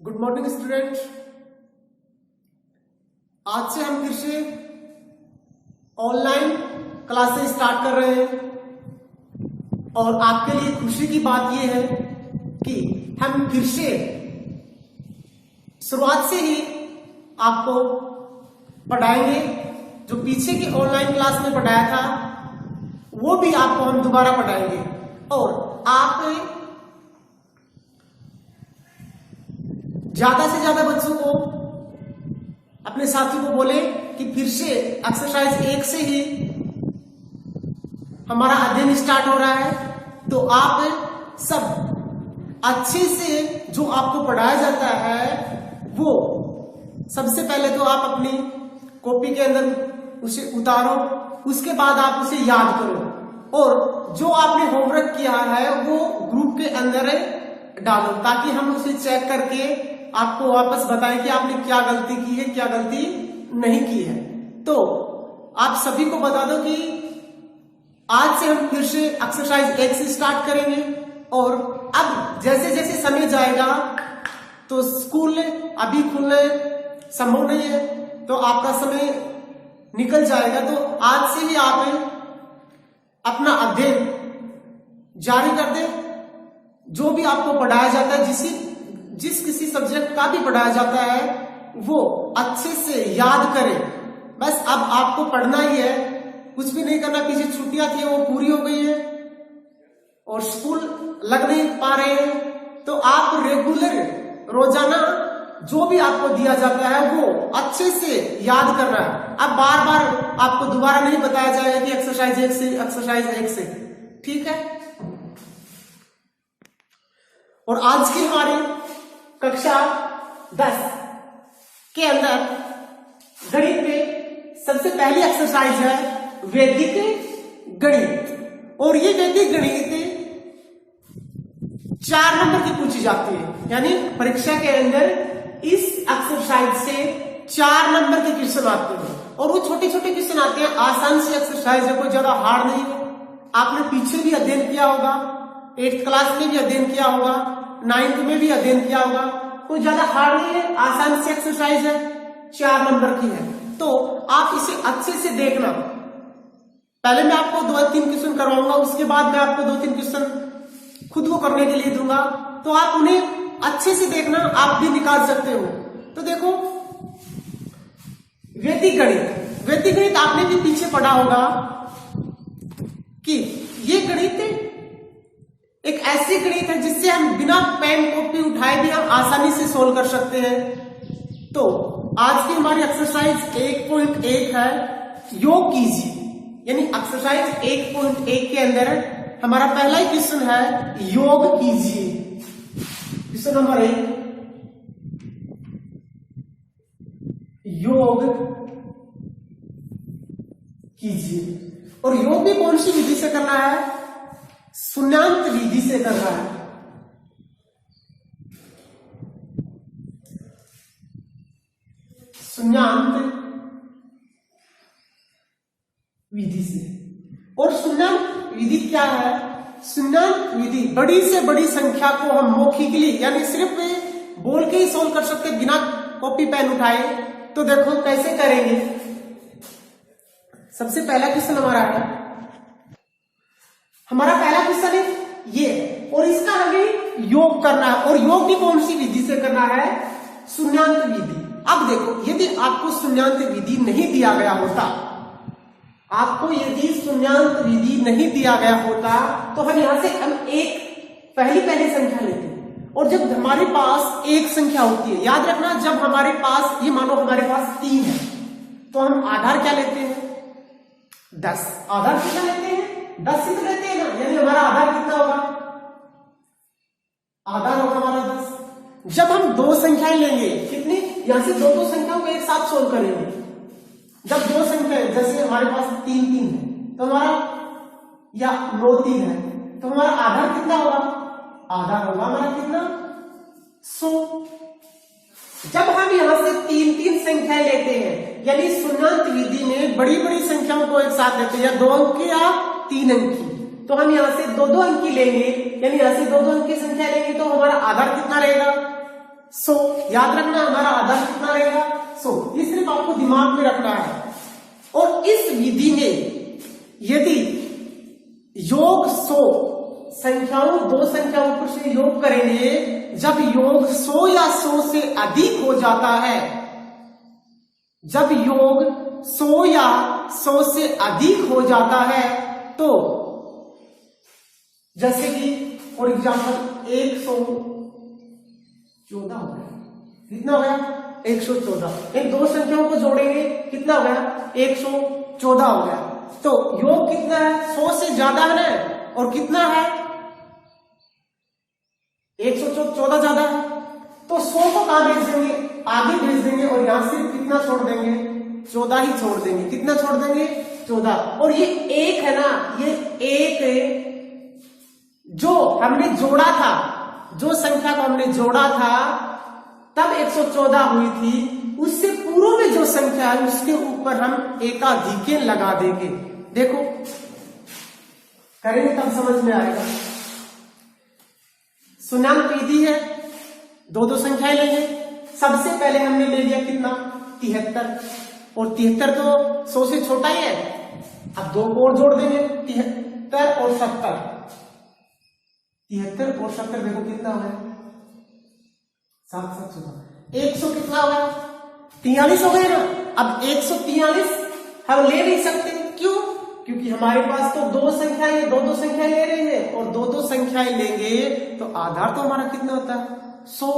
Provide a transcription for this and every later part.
Good morning student. आज से हम फिर से ऑनलाइन क्लासेस स्टार्ट कर रहे हैं और आपके लिए खुशी की बात यह है कि हम फिर से शुरुआत से ही आपको पढ़ाएंगे। जो पीछे की ऑनलाइन क्लास में पढ़ाया था वो भी आपको हम दोबारा पढ़ाएंगे और आप ज्यादा से ज्यादा बच्चों को, अपने साथियों को बोले कि फिर से एक्सरसाइज 1 से ही हमारा अध्ययन स्टार्ट हो रहा है। तो आप सब अच्छे से जो आपको पढ़ाया जाता है वो सबसे पहले तो आप अपनी कॉपी के अंदर उसे उतारो, उसके बाद आप उसे याद करो और जो आपने होमवर्क किया है वो ग्रुप के अंदर डालो ताकि हम उसे चेक करके आपको वापस बताएं कि आपने क्या गलती की है, क्या गलती नहीं की है। तो आप सभी को बता दो कि आज से हम फिर से एक्सरसाइज 1 से स्टार्ट करेंगे और अब जैसे जैसे समय जाएगा तो स्कूल अभी खुलने संभव नहीं है, तो आपका समय निकल जाएगा। तो आज से ही आप अपना अध्ययन जारी कर दें। जो भी आपको पढ़ाया जाता है, जिस किसी सब्जेक्ट का भी पढ़ाया जाता है वो अच्छे से याद करें। बस अब आपको पढ़ना ही है, कुछ भी नहीं करना। पीछे छुट्टियां थी वो पूरी हो गई है और स्कूल लग नहीं पा रहे हैं, तो आप रेगुलर रोजाना जो भी आपको दिया जाता है वो अच्छे से याद करना है। अब बार बार आपको दोबारा नहीं बताया जाएगा कि एक्सरसाइज 1 से, ठीक है। और आज की हमारी कक्षा 10 के अंदर गणित में सबसे पहली एक्सरसाइज है वैदिक गणित और ये वैदिक गणित 4 नंबर की पूछी जाती है, यानी परीक्षा के अंदर इस एक्सरसाइज से 4 नंबर के क्वेश्चन आते हैं और वो छोटे छोटे क्वेश्चन आते हैं। आसान सी एक्सरसाइज है, कोई ज्यादा हार्ड नहीं है। आपने पीछे भी अध्ययन किया होगा, 8th क्लास में भी अध्ययन किया होगा, 9th में भी अध्ययन किया होगा। कोई ज्यादा हार्ड नहीं है, आसान सी एक्सरसाइज है, 4 नंबर की है। तो आप इसे अच्छे से देखना। पहले मैं आपको 2-3 क्वेश्चन करवाऊंगा, उसके बाद मैं आपको 2-3 क्वेश्चन खुद को करने के लिए दूंगा, तो आप उन्हें अच्छे से देखना, आप भी निकाल सकते हो। तो देखो वैदिक गणित आपने भी पीछे पढ़ा होगा कि ये गणित एक ऐसी गणित है जिससे हम बिना पेन कॉपी उठाए भी हम आसानी से सोल्व कर सकते हैं। तो आज की हमारी एक्सरसाइज 1.1 है, योग कीजिए। यानी एक्सरसाइज 1.1 के अंदर हमारा पहला ही क्वेश्चन है योग कीजिए। क्वेश्चन नंबर 1, योग कीजिए। और योग भी कौन सी विधि से करना है? शून्यांत विधि से करना है। शून्यांत विधि से। और शून्यांत विधि क्या है? शून्यांत विधि बड़ी से बड़ी संख्या को हम मौखिकली यानी सिर्फ बोल के ही सोल्व कर सकते बिना कॉपी पेन उठाए। तो देखो कैसे करेंगे। सबसे पहला क्वेश्चन हमारा पहला क्वेश्चन है ये, और इसका हमें योग करना है। और योग भी कौन सी विधि से करना है? शून्यांत विधि। अब देखो, यदि आपको शून्यांत विधि नहीं दिया गया होता, आपको यदि शून्यांत विधि नहीं दिया गया होता तो हम यहां से एक पहली संख्या लेते हैं। और जब हमारे पास एक संख्या होती है, याद रखना, जब हमारे पास ये मानो हमारे पास 3 है तो हम आधार क्या लेते हैं? 10। आधार कितना लेते हैं? 10 ही तो लेते हैं ना, यानी हमारा आधार कितना होगा? आधार होगा हमारा 10। जब हम 2 संख्याएं लेंगे, कितनी? यहां से 2 संख्याओं को एक साथ सोल्व करेंगे। जब 2 संख्याएं, जैसे हमारे पास 3 है तो हमारा, या 9 3 है तो हमारा आधार कितना होगा? आधार होगा हमारा कितना? 100। जब हम यहां से 3 संख्याएं लेते हैं, यानी शून्यांत विधि में बड़ी बड़ी संख्याओं को एक साथ लेते हैं, या 2 अंक या 3 अंक की, तो हम यहां से 2 अंक की लेंगे, यानी यहां से 2 अंक की संख्या लेंगे तो हमारा आधार कितना रहेगा? सो याद रखना हमारा आधार कितना रहेगा 100, ये सिर्फ आपको दिमाग में रखना है। और इस विधि में यदि योग 100 संख्याओं, दो संख्याओं पर से योग करेंगे, जब योग 100 या 100 से अधिक हो जाता है, जब योग 100 या 100 से अधिक हो जाता है, तो जैसे कि फॉर एग्जाम्पल 114 हो गया, कितना हो गया 114, इन दो संख्याओं को जोड़ेंगे कितना हो गया 114 हो गया। तो योग कितना है 100 से ज्यादा है ना, और कितना है 114 ज्यादा है, तो 100 को कहां भेज देंगे, आगे भेज देंगे, और यहां सिर्फ कितना छोड़ देंगे 14 ही छोड़ देंगे। कितना छोड़ देंगे 14। और ये एक है ना, ये एक जो हमने जोड़ा था, जो संख्या को हमने जोड़ा था तब 114 हुई थी, उससे पूर्व में जो संख्या है उसके ऊपर हम एकाधिकेय लगा देंगे। देखो करेंगे तब समझ में आएगा। शून्याङ्क विधि है, दो संख्याएं लेंगे। सबसे पहले हमने ले लिया कितना 73, और 73 तो 100 से छोटा ही है। अब दो को और जोड़ देंगे 73 और 70, 73 और 70 देखो कितना हो गया 7 100 कितना हो गया 43 हो गया ना। अब 143 हम ले नहीं सकते, क्यों? क्योंकि हमारे पास तो दो संख्याएं, दो संख्याएं ले रहे हैं, और दो संख्याएं लेंगे तो आधार तो हमारा कितना होता है 100,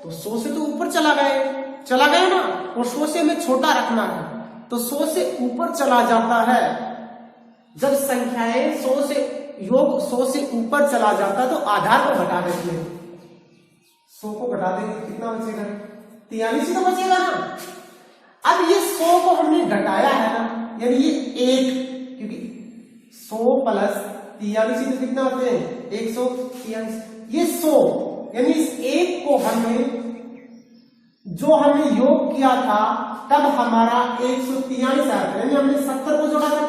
तो 100 से तो ऊपर चला गए ना, और 100 से हमें छोटा रखना है, तो 100 से ऊपर चला जाता है। जब संख्याएं 100 से योग 100 से ऊपर चला जाता है तो आधार को घटा देते हैं, 100 को घटा देंगे कितना बचेगा 43 ही तो बचेगा ना। अब ये 100 को हमने घटाया है ना, यानी ये एक, क्योंकि 100 प्लस 43 तो कितना होते हैं 143, ये 100 यानी इस एक को हमने जो हमने योग किया था तब हमारा 143 आया था, यानी हमने 70 को जोड़ा था।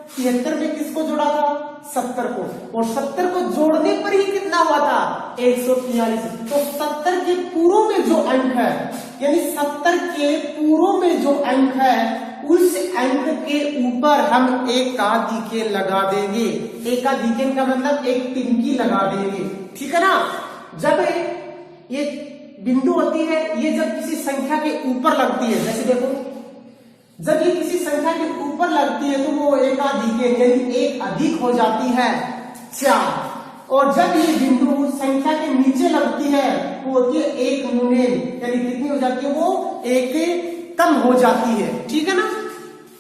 73 में किसको जोड़ा था 70 को, और 70 को जोड़ने पर ही कितना हुआ था 143। तो 70 के पूर्व में जो अंक है, यानी 70 के पूर्व में जो अंक है, उस अंक के ऊपर हम एकाधिकेय लगा देंगे। एकाधिकेय का मतलब एक तिनकी लगा देंगे, ठीक है ना। जब ये बिंदु होती है, ये जब किसी संख्या के ऊपर लगती है, जैसे देखो जब ये किसी संख्या के ऊपर लगती है तो वो एकाधिकेय यानी एक अधिक हो जाती है 4, और जब ये बिंदु संख्या के नीचे लगती है वो होती है एक न्यूनन, यानी कितनी हो जाती है वो एक कम हो जाती है, ठीक है ना।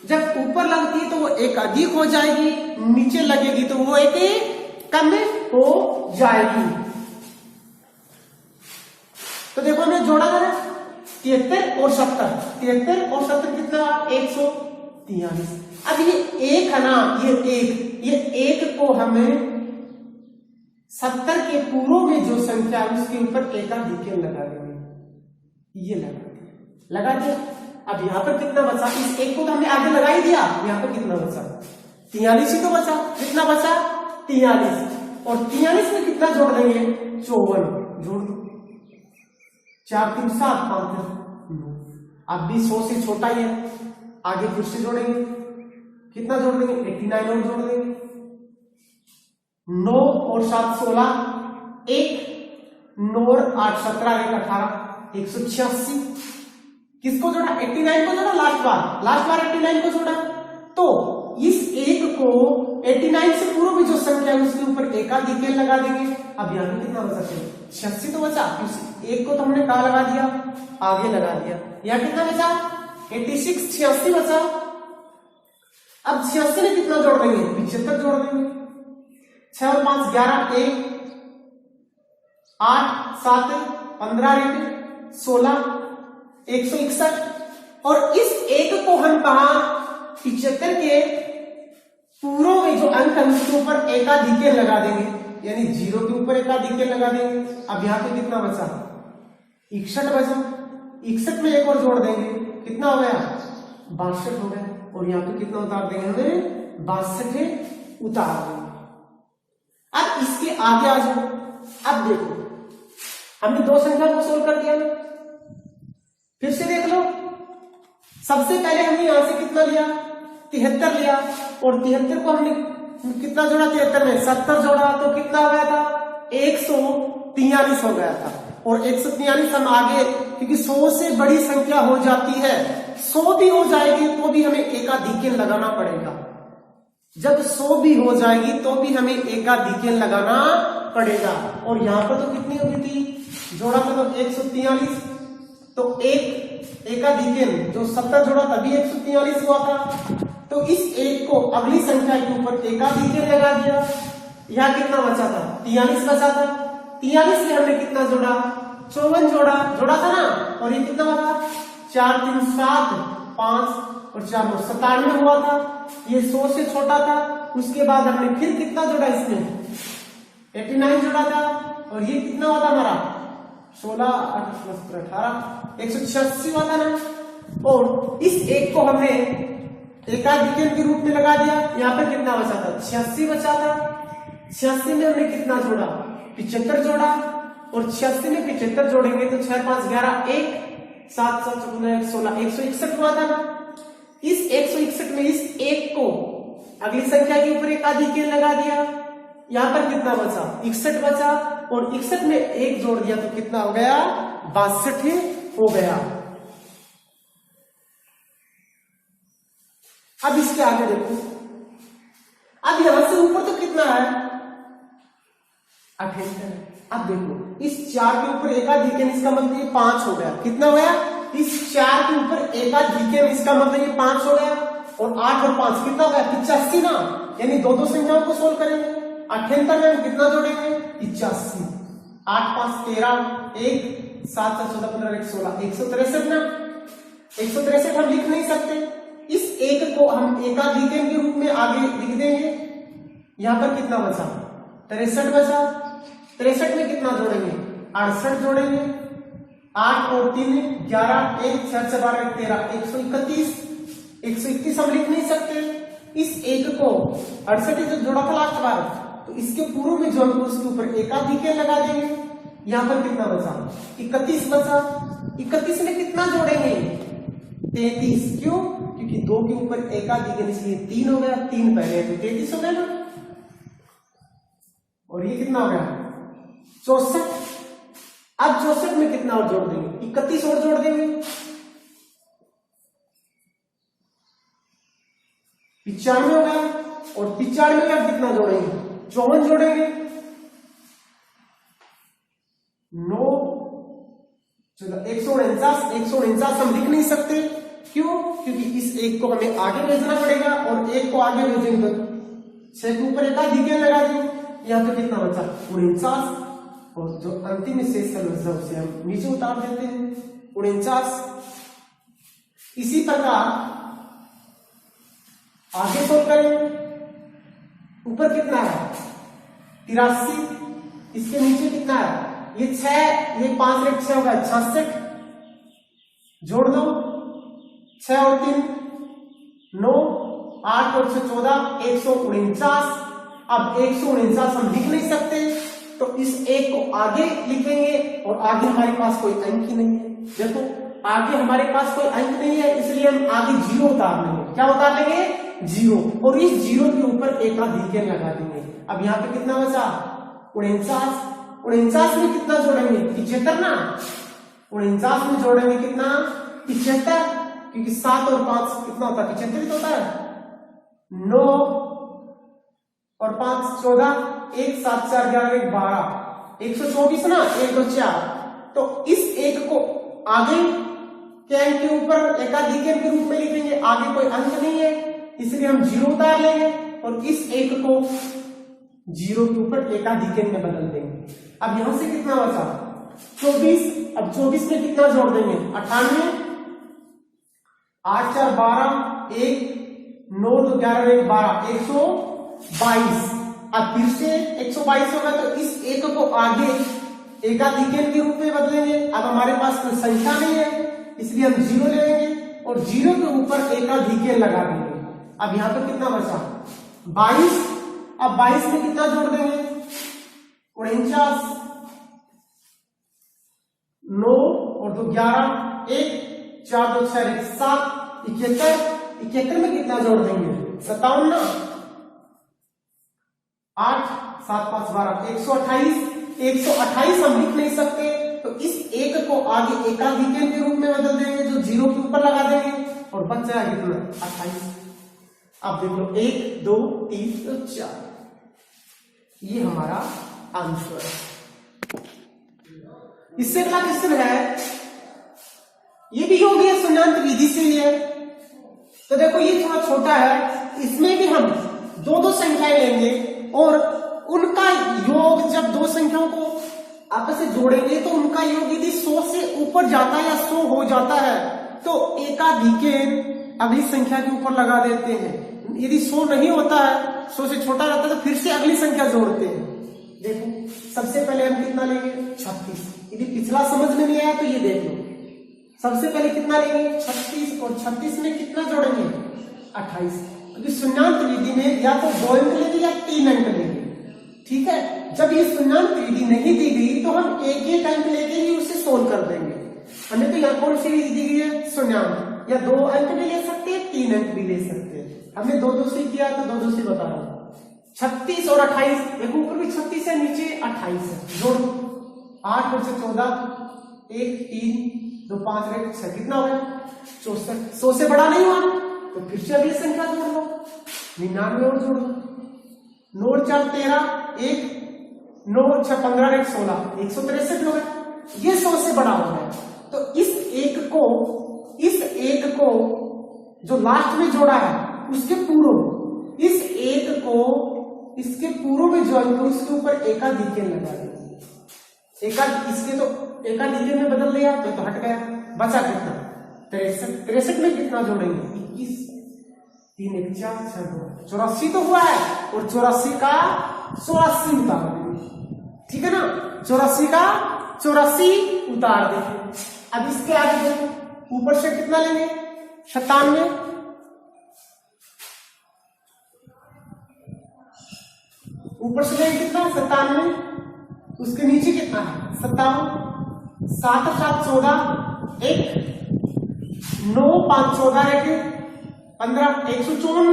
जब ऊपर लगती है तो वो एक अधिक हो जाएगी, नीचे लगेगी तो वो एक कम हो जाएगी। तो देखो हमने जोड़ा था ना 73 और 70, 73 और 70 कितना 143। अब ये एक है ना, ये एक को हमें 70 के पूर्व में जो संख्या है उसके ऊपर एकाधिकेय लगा देंगे, ये लगा दिया। अब यहाँ पर कितना बचा, इस एक को तो हमने आगे लगा ही दिया, यहाँ पर कितना बचा 43 ही तो बचा। कितना बचा 43, और 43 में कितना जोड़ देंगे 54, जोड़ दो 4 3 7 5 9। अब भी 100 से छोटा ही है, आगे फिर से जोड़ेंगे, कितना जोड़ देंगे 89 और जोड़ देंगे, 9 और 7 16, 1 9 और 8 17 1 18 186। किसको जोड़ा 89 को जोड़ा, लास्ट बार 89 को जोड़ा। तो इस एक को 89 से पूर्व में जो संख्या है उसके ऊपर एकाधिकेय लगा देंगे। अब यहाँ पे कितना बचा 86 तो बचा, एक को तो हमने कहा लगा दिया, आगे लगा दिया। यहाँ कितना बचा 86, 86 बचा। अब 86 में कितना जोड़ देंगे 75 जोड़ देंगे, 6 और 5 11, 1 8 7 15 16 161, और इस एक को हम कहा 75 के पूर्व में जो अंक है उसके ऊपर एकाधिकेय लगा देंगे, यानी 0 के ऊपर एकाधिकेय लगा देंगे। अब यहाँ पे कितना बचा 61 बचा, 61 में एक और जोड़ देंगे, कितना हो गया 62 हो गया, और यहाँ पे कितना उतार देंगे हमें 62 उतार देंगे। अब इसके आगे आ जाओ। अब देखो हमने दो संख्या को सोल्व कर दिया, फिर से देख लो, सबसे पहले हमने यहां से कितना लिया, 73 लिया, और 73 को हमने कितना जोड़ा, 73 में 70 जोड़ा तो कितना हो गया था, 143 हो गया था। और 143 हम आगे, क्योंकि 100 से बड़ी संख्या हो जाती है, 100 भी हो जाएगी तो भी हमें एकाधिकेन लगाना पड़ेगा। जब 100 भी हो जाएगी तो भी हमें एकाधिकेन लगाना पड़ेगा। और यहां पर तो कितनी होगी थी, जोड़ा था तो 143, तो एक एकाधिकेन जो 70 जोड़ा तभी 143 हुआ था। तो इस एक को अगली संख्या के ऊपर एकाधिकेन लगा दिया। यहां कितना बचा था, 43 बचा था। 43 में हमने कितना जोड़ा, 54 जोड़ा था ना। और ये कितना बचा, 4 3 7 5 और 4 9 97 हुआ था। ये 100 से छोटा था। उसके बाद हमने फिर कितना जोड़ा, इसमें 89 जोड़ा था। और ये कितना हुआ था हमारा, 16 8 + 18 186 हुआ था ना। और इस एक को हमने एकाधिकेन के रूप में लगा दिया। यहाँ पे कितना बचा था, 86 बचा था। 86 में हमने कितना जोड़ा, 75 जोड़ा। और 86 में 75 जोड़ेंगे तो 6 5 11 1 7 7 14 16 161 हुआ था ना। इस 161 में इस एक को अगली संख्या के ऊपर एकाधिकेन लगा दिया। यहां पर कितना बचा, 61 बचा। और 61 में एक जोड़ दिया तो कितना हो गया, 62 हो गया। अब इसके आगे देखो, अब यहां से ऊपर तो कितना है, 78। अब देखो इस 4 के ऊपर एकाधिकेन, इसका मतलब ये 5 हो गया। कितना हो गया, इस 4 के ऊपर एकाधिकेन, इसका मतलब ये 5 हो गया। और 8 और 5 कितना हो गया, 85 ना। यानी दो संख्याओं को सोल्व करेंगे। 78 में हम कितना जोड़ेंगे, 85। 8 5 13 1 7 7 14 15 16 163 ना। 163 हम लिख नहीं सकते। इस एक को हम एकाधिकेन के रूप में आगे लिख देंगे। यहां पर कितना बचा, 63 बचा। 63 में कितना जोड़ेंगे, 68 जोड़ेंगे। 8 और 3 11 1 6 6 12 13 131। 131 हम लिख नहीं सकते। इस एक को 68 जो जोड़ा था लास्ट बार, तो इसके पूर्व में जो हमको उसके ऊपर एकाधिकेन लगा देंगे। यहां पर कितना बचा, 31 बचा। 31 में कितना जोड़ेंगे, 33। क्यों, क्योंकि 2 के ऊपर एकाधिकेन, इसलिए 3 हो गया। 3 पहले तो 33 हो गया ना। और ये कितना हो गया, 64। अब 64 में कितना और जोड़ देंगे, 31 और जोड़ देंगे। 95 हो गया। और 95 में अब कितना जोड़ेंगे, 54 जोड़ेंगे। 9 149। 149 हम लिख नहीं सकते। क्यों, क्योंकि इस एक को हमें आगे भेजना पड़ेगा। और एक को आगे भेजेंगे तो 6 के ऊपर एकाधिकेन लगा देंगे। यहां पे कितना बचा, 49। और जो अंतिम शेष का बचा उसे हम नीचे उतार देते हैं, 49। इसी प्रकार आगे सोल्व करेंगे। ऊपर कितना है, 83। इसके नीचे कितना है, ये 6, ये 5 6 होगा 66। जोड़ दो, 6 और 3 9, 8 और 6 14 149। अब 149 हम लिख नहीं सकते, तो इस एक को आगे लिखेंगे। और आगे हमारे पास कोई अंक ही नहीं है। देखो आगे हमारे पास कोई अंक नहीं है, इसलिए हम आगे 0 उतार लेंगे। क्या उतार लेंगे, 0। और इस 0 के ऊपर एकाधिकेन लगा देंगे। अब यहाँ पे कितना बचा, 49। 49 में कितना जोड़ेंगे, 75 ना। 49 में जोड़ेंगे कितना, 75। क्योंकि 7 और 5 कितना होता है, 75 होता है। 9 और 5 14 1 7 4 11 1 12 124 ना। 1 2 4। तो इस एक को आगे के अंक के ऊपर एकाधिकेन के रूप में लिखेंगे। आगे कोई अंक नहीं है, इसलिए हम 0 उतार लेंगे। और इस एक को 0 के ऊपर एकाधिकेन में बदल देंगे। अब यहां से कितना बचा, 24। अब 24 में कितना जोड़ देंगे, 98। 8 4 12 1 9 2 11 1 12 122। अब फिर से 122 होगा, तो इस एक को आगे एकाधिकेन के रूप में बदलेंगे। अब हमारे पास कोई संख्या नहीं है, इसलिए हम 0 ले लेंगे। और 0 के ऊपर एकाधिकेन लगा देंगे। अब यहां पर कितना बचा, 22। अब 22 में कितना जोड़ देंगे, 49। 9 और 2 11 1 4 2 6 7 71 71 में कितना जोड़ देंगे 57 ना 8 7 5 12 128 हम लिख नहीं सकते तो इस एक को आगे एकाधिकेन के रूप में बदल देंगे जो 0 के ऊपर लगा देंगे और बच जाएगा कितना 28। अब देख लो 1 2 3 4 ये हमारा आंसर है। इससे अगला क्वेश्चन है ये भी योग है शून्यान्त विधि से ही है। तो देखो ये थोड़ा छोटा है इसमें भी हम दो संख्याएं लेंगे और उनका योग जब दो संख्याओं को आपस में जोड़ेंगे तो उनका योग यदि 100 से ऊपर जाता है या 100 हो जाता है तो एकाधिकेन अगली संख्या के ऊपर लगा देते हैं। यदि 100 नहीं होता है 100 से छोटा रहता है तो फिर से अगली संख्या जोड़ते हैं। देखो सबसे पहले हम कितना लेंगे 36। यदि पिछला समझ में नहीं आया तो ये देख लो सबसे पहले कितना लेंगे 36 और 36 में कितना जोड़ेंगे 28। क्योंकि शून्यान्त विधि में या तो 2 अंक लेंगे या 3 अंक लेंगे। ठीक है जब ये शून्यान्त विधि नहीं दी गई तो हम एक अंक लेके ही उसे सोल्व कर देंगे। हमें तो यहाँ कौन सी विधि दी गई है शून्यान्त या 2 अंक भी ले सकते हैं 3 अंक भी ले सकते हैं। हमने 2 से किया तो 2 से बता रहा हूं 36 और 28 देखो ऊपर भी 36 है नीचे 28 है जोड़ 8 और 14 1 3 2 5 6 कितना हो गया 64। 100 से बड़ा नहीं हुआ तो फिर से अगली संख्या जोड़ लो 99 और जोड़ लो 9 और 4 13 1 9 और 6 15 1 16 163 हो गया। ये 100 से बड़ा हो गया तो इस एक को जो लास्ट में जोड़ा है उसके पूर्व इस एक को इसके पूर्व में ज्वाइन करो उसके ऊपर एकाधिकेन लगा दो। इसके तो एकाधिकेन में बदल दिया तो हट गया बचा कितना 63 में कितना जोड़ेंगे 21 3 1 4 6 2 84 तो हुआ है और 84 का 84 उतार देंगे। ठीक है ना 84 का 84 उतार देंगे। अब इसके आगे देखो ऊपर से कितना लेंगे 97 ऊपर से लेंगे कितना 97 उसके नीचे कितना है 57 7 7 14 1 9 5 14 1 15 154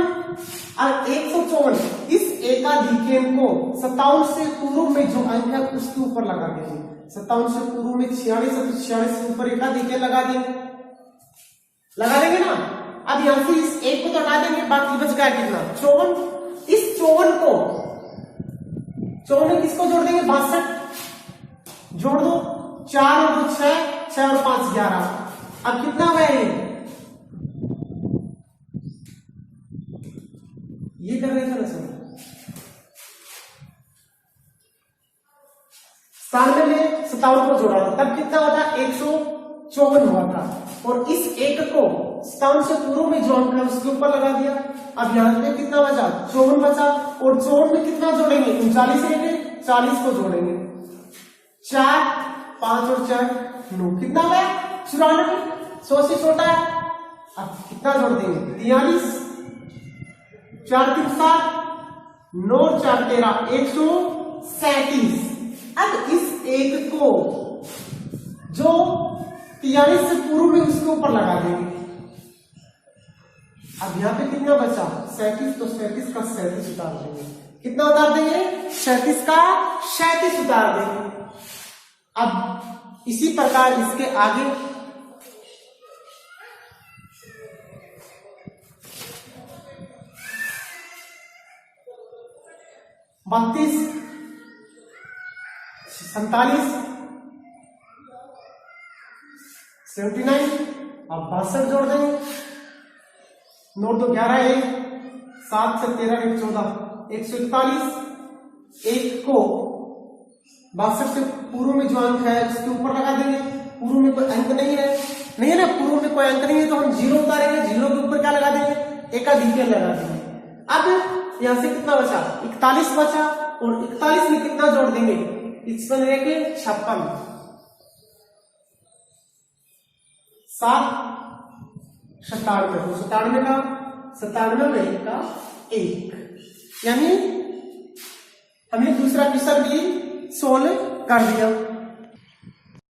और 154 इस एकाधिकेन को 57 से पूर्व में जो अंक है उसके ऊपर लगा देंगे। 57 से पूर्व में 46 है तो 46 के ऊपर एकाधिकेन लगा देंगे ना। अब यहां से इस एक को तो हटा देंगे बाकी बच गया कितना 54। इस 54 में किसको जोड़ देंगे 62 जोड़ दो 4 और 2 6 और 5 11। अब कितना हुआ ये कर रहे थे ना सर 97 में 57 को जोड़ा था तब कितना हुआ था 154 हुआ था और इस एक को 57 से पूर्व में जो अंक है उसके ऊपर लगा दिया। अब यहाँ पे कितना बचा 54 बचा और 54 में कितना जोड़ेंगे 39 लेंगे 40 को जोड़ेंगे 4 5 और 4 9 कितना हुआ 94 100 से छोटा है। अब कितना जोड़ देंगे 43 4 3 7 9 4 13 137। अब इस एक को जो 43 से पूर्व में उसके ऊपर लगा देंगे। अब यहाँ पे कितना बचा 37 तो 37 का 37 उतार देंगे। कितना उतार देंगे 37 का 37 उतार देंगे। अब इसी प्रकार इसके आगे बत्तीस 47 79 अब 62 जोड़ देंगे 9 2 11 1 7 से 13 1 14 141 एक को 62 से पूर्व में जो अंक है उसके ऊपर लगा देंगे। पूर्व में कोई अंक नहीं है ना पूर्व में कोई अंक नहीं है तो हम 0 उतारेंगे 0 के ऊपर क्या लगा देंगे एकाधिकेन लगा देंगे। अब यहां से कितना बचा 41 बचा और 41 में कितना जोड़ देंगे 56 7 97 में 1 का 1 यानी हमने दूसरा क्वेश्चन भी सोल्व कर दिया।